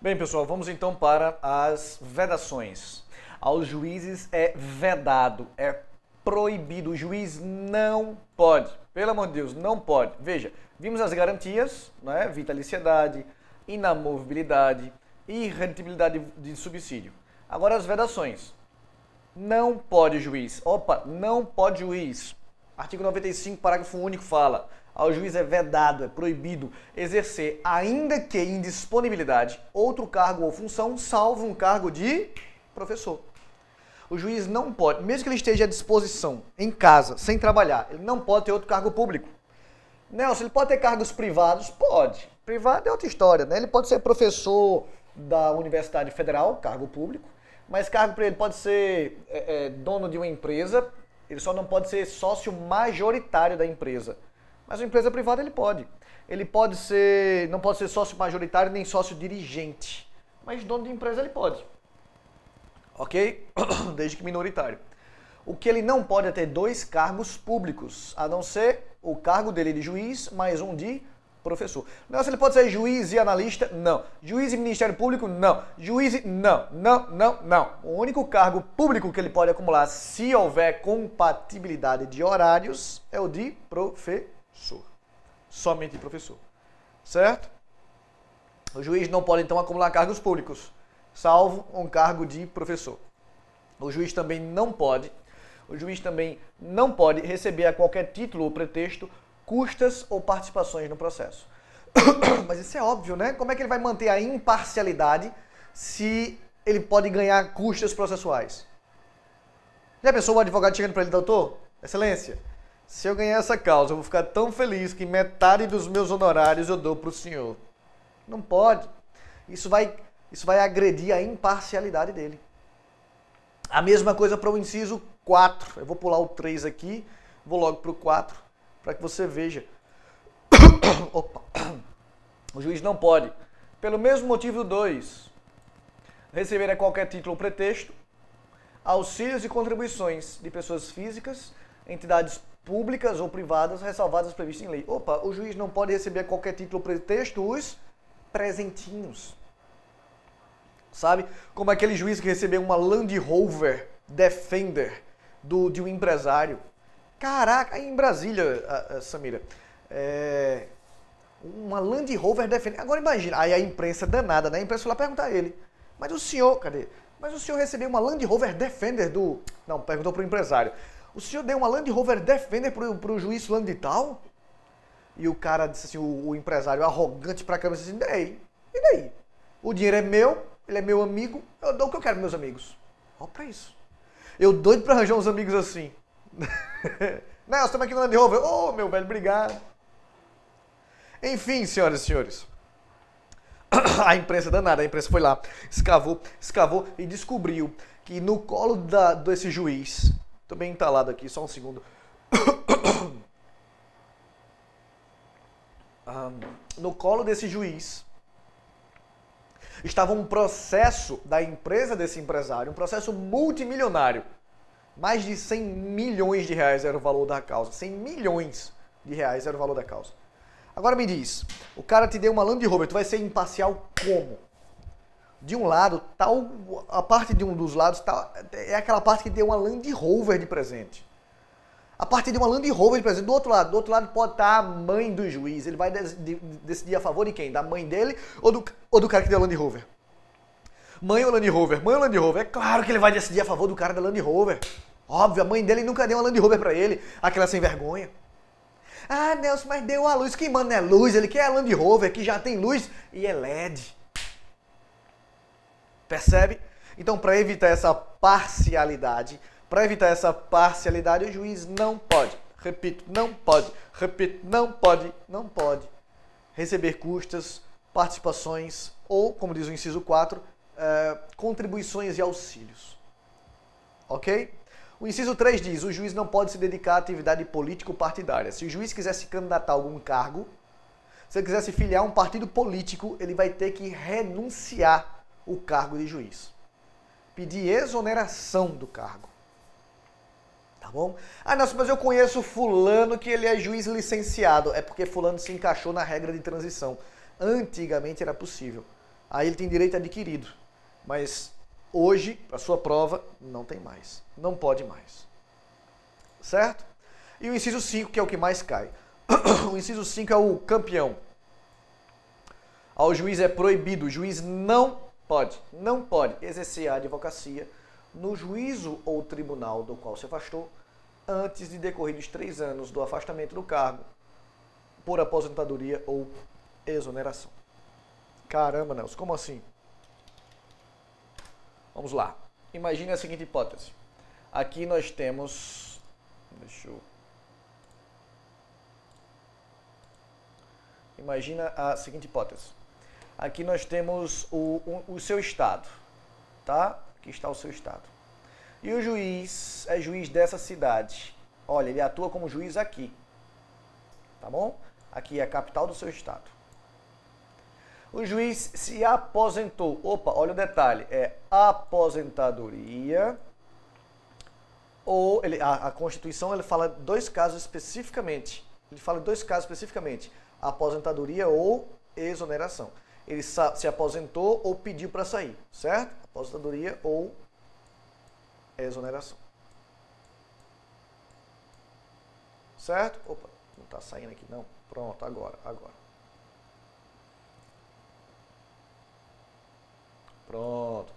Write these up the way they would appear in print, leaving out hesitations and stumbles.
Bem, pessoal, vamos então para as vedações. Aos juízes é vedado, é proibido. O juiz não pode, pelo amor de Deus, não pode. Veja, vimos as garantias, né? Vitaliciedade, inamovibilidade, irredutibilidade de subsídio. Agora as vedações. Não pode juiz. Não pode juiz. Artigo 95, parágrafo único fala: ao juiz é vedado, é proibido exercer, ainda que em disponibilidade, outro cargo ou função, salvo um cargo de professor. O juiz não pode, mesmo que ele esteja à disposição, em casa, sem trabalhar, ele não pode ter outro cargo público. Nelson, ele pode ter cargos privados? Pode. Privado é outra história, né? Ele pode ser professor da Universidade Federal, cargo público, mas cargo para ele pode ser dono de uma empresa, ele só não pode ser sócio majoritário da empresa. Mas uma empresa privada ele pode. Ele pode ser, não pode ser sócio majoritário nem sócio dirigente, mas dono de empresa ele pode. Ok? Desde que minoritário. O que ele não pode é ter dois cargos públicos, a não ser o cargo dele de juiz, mais um de professor. Não, se ele pode ser juiz e analista, não. Juiz e Ministério Público, não. Juiz e... Não. O único cargo público que ele pode acumular, se houver compatibilidade de horários, é o de professor. Somente professor. Certo? O juiz não pode, então, acumular cargos públicos, salvo um cargo de professor. O juiz também não pode receber a qualquer título ou pretexto custas ou participações no processo. Mas isso é óbvio, né? Como é que ele vai manter a imparcialidade se ele pode ganhar custas processuais? Já pensou o advogado chegando para ele, doutor, excelência, se eu ganhar essa causa, eu vou ficar tão feliz que metade dos meus honorários eu dou para o senhor. Não pode. Isso vai agredir a imparcialidade dele. A mesma coisa para o inciso 4. Eu vou pular o 3 aqui, vou logo para o 4, para que você veja. O juiz não pode, pelo mesmo motivo 2, receber a qualquer título ou pretexto auxílios e contribuições de pessoas físicas, entidades públicas ou privadas, ressalvadas previstas em lei. O juiz não pode receber a qualquer título ou pretexto os presentinhos. Sabe? Como aquele juiz que recebeu uma Land Rover Defender de um empresário. Caraca, aí em Brasília, Samira, uma Land Rover Defender. Agora imagina, aí a imprensa danada, né? A imprensa foi lá perguntar a ele, mas o senhor, cadê? Mas o senhor recebeu uma Land Rover Defender do... Não, perguntou pro empresário. O senhor deu uma Land Rover Defender pro juiz fulano de tal? E o cara disse assim, o empresário arrogante pra câmera, disse assim, dei. E daí? O dinheiro é meu, ele é meu amigo, eu dou o que eu quero pros meus amigos. Olha pra isso. Eu doido pra arranjar uns amigos assim. Nelson, estamos aqui no Land Rover. Ô, meu velho, obrigado. Enfim, senhoras e senhores. A imprensa danada, a imprensa foi lá, escavou e descobriu que no colo desse juiz, tô bem entalado aqui, só um segundo. No colo desse juiz estava um processo da empresa desse empresário, um processo multimilionário. Mais de 100 milhões de reais era o valor da causa. 100 milhões de reais era o valor da causa. Agora me diz, o cara te deu uma Land Rover, tu vai ser imparcial como? De um lado, a parte de um dos lados é aquela parte que deu uma Land Rover de presente. A parte de uma Land Rover de presente, do outro lado pode estar a mãe do juiz. Ele vai decidir a favor de quem? Da mãe dele ou do cara que deu a Land Rover? Mãe ou Land Rover? Mãe ou Land Rover? É claro que ele vai decidir a favor do cara da Land Rover. Óbvio, a mãe dele nunca deu uma Land Rover pra ele, aquela sem vergonha. Ah, Nelson, mas deu a luz. Quem manda é luz, ele quer a Land Rover, que já tem luz e é LED. Percebe? Então, para evitar essa parcialidade, o juiz não pode, não pode receber custas, participações ou, como diz o inciso 4, contribuições e auxílios. Ok? O inciso 3 diz, o juiz não pode se dedicar à atividade político-partidária. Se o juiz quiser se candidatar a algum cargo, se ele quiser se filiar a um partido político, ele vai ter que renunciar o cargo de juiz. Pedir exoneração do cargo. Tá bom? Ah, não, mas eu conheço fulano que ele é juiz licenciado. É porque fulano se encaixou na regra de transição. Antigamente era possível. aí ele tem direito adquirido. Mas hoje, a sua prova, não tem mais. Não pode mais. Certo? E o inciso 5, que é o que mais cai. O inciso 5 é o campeão. Ao juiz é proibido, o juiz não pode exercer a advocacia no juízo ou tribunal do qual se afastou antes de decorridos 3 anos do afastamento do cargo por aposentadoria ou exoneração. Caramba, Nelson, como assim? Vamos lá. Imagine a seguinte hipótese. Aqui nós temos... Imagina a seguinte hipótese. Aqui nós temos o seu estado, tá? Aqui está o seu estado. E o juiz é juiz dessa cidade. Olha, ele atua como juiz aqui, tá bom? Aqui é a capital do seu estado. O juiz se aposentou. Opa, olha o detalhe. É aposentadoria ou... A Constituição ele fala 2 casos especificamente. Ele fala 2 casos especificamente. Aposentadoria ou exoneração. Ele se aposentou ou pediu para sair, certo? Aposentadoria ou exoneração. Certo? Opa, não está saindo aqui não. Pronto, agora. Pronto.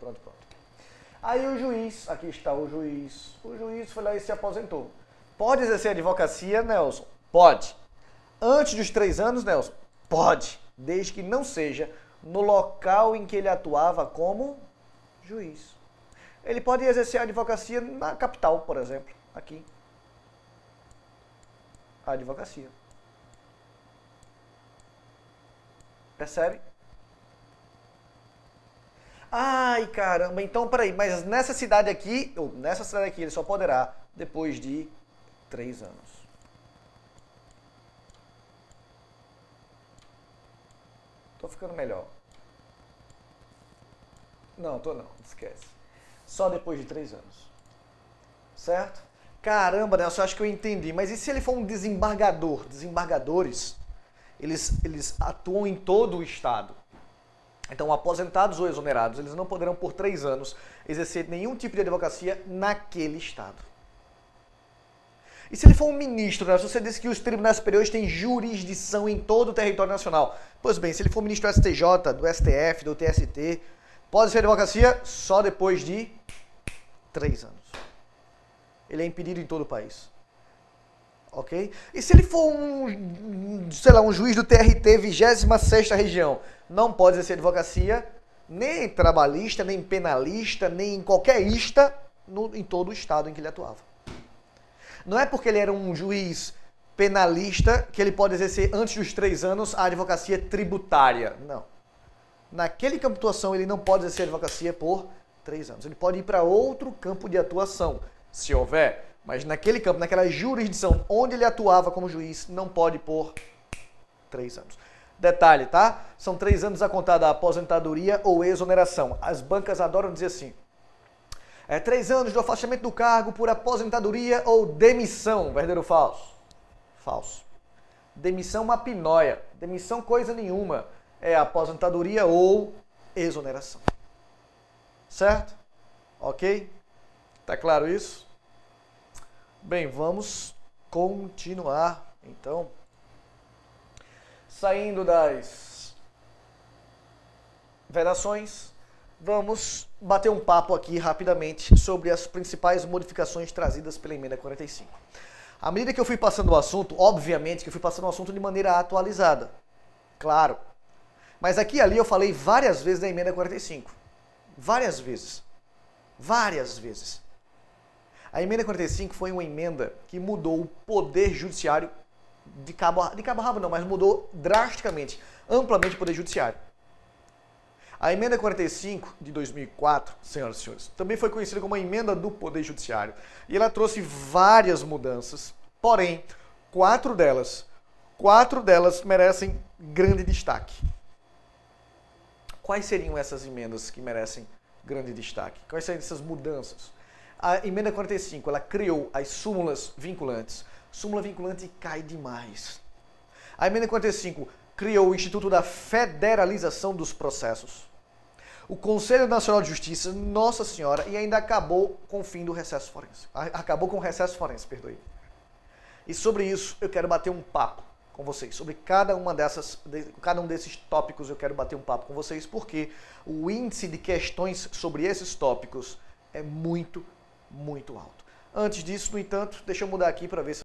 Aí o juiz, aqui está o juiz foi lá e se aposentou. Pode exercer advocacia, Nelson? Pode. Antes dos 3 anos, Nelson? Pode. Desde que não seja no local em que ele atuava como juiz. Ele pode exercer a advocacia na capital, por exemplo, aqui. A advocacia. Percebe? Ai, caramba, então peraí, mas nessa cidade aqui ele só poderá depois de 3 anos. Tô ficando melhor. Não, esquece. Só depois de 3 anos. Certo? Caramba, Nelson, eu acho que eu entendi. Mas e se ele for um desembargador? Desembargadores, eles atuam em todo o estado. Então, aposentados ou exonerados, eles não poderão por 3 anos exercer nenhum tipo de advocacia naquele estado. E se ele for um ministro, né? Você disse que os tribunais superiores têm jurisdição em todo o território nacional. Pois bem, se ele for ministro do STJ, do STF, do TST, pode ser advocacia só depois de 3 anos. Ele é impedido em todo o país. Ok? E se ele for um juiz do TRT 26ª região, não pode exercer advocacia nem trabalhista, nem penalista, nem em qualquer ista em todo o estado em que ele atuava. Não é porque ele era um juiz penalista que ele pode exercer antes dos 3 anos a advocacia tributária. Não. Naquele campo de atuação ele não pode exercer advocacia por 3 anos. Ele pode ir para outro campo de atuação, se houver. Mas naquele campo, naquela jurisdição onde ele atuava como juiz, não pode por 3 anos. Detalhe, tá? São 3 anos a contar da aposentadoria ou exoneração. As bancas adoram dizer assim. 3 anos do afastamento do cargo por aposentadoria ou demissão. Verdadeiro ou falso? Falso. Demissão uma pinóia. Demissão coisa nenhuma. É aposentadoria ou exoneração. Certo? Ok? Tá claro isso? Bem, vamos continuar, então. Saindo das vedações, vamos bater um papo aqui rapidamente sobre as principais modificações trazidas pela Emenda 45. À medida que eu fui passando o assunto, obviamente que eu fui passando o assunto de maneira atualizada. Claro. Mas aqui e ali eu falei várias vezes da Emenda 45. Várias vezes. Várias vezes. A Emenda 45 foi uma emenda que mudou o poder judiciário de cabo a rabo não, mas mudou drasticamente, amplamente o poder judiciário. A Emenda 45 de 2004, senhoras e senhores, também foi conhecida como a Emenda do Poder Judiciário. E ela trouxe várias mudanças, porém, 4 delas merecem grande destaque. Quais seriam essas emendas que merecem grande destaque? Quais seriam essas mudanças? A Emenda 45, ela criou as súmulas vinculantes. Súmula vinculante cai demais. A Emenda 45 criou o Instituto da Federalização dos Processos. o Conselho Nacional de Justiça, Nossa Senhora, e ainda acabou com o fim do recesso forense. Acabou com o recesso forense, perdoe. E sobre isso eu quero bater um papo com vocês. Sobre cada um desses tópicos eu quero bater um papo com vocês, porque o índice de questões sobre esses tópicos é muito, muito alto. Antes disso, no entanto, deixa eu mudar aqui para ver se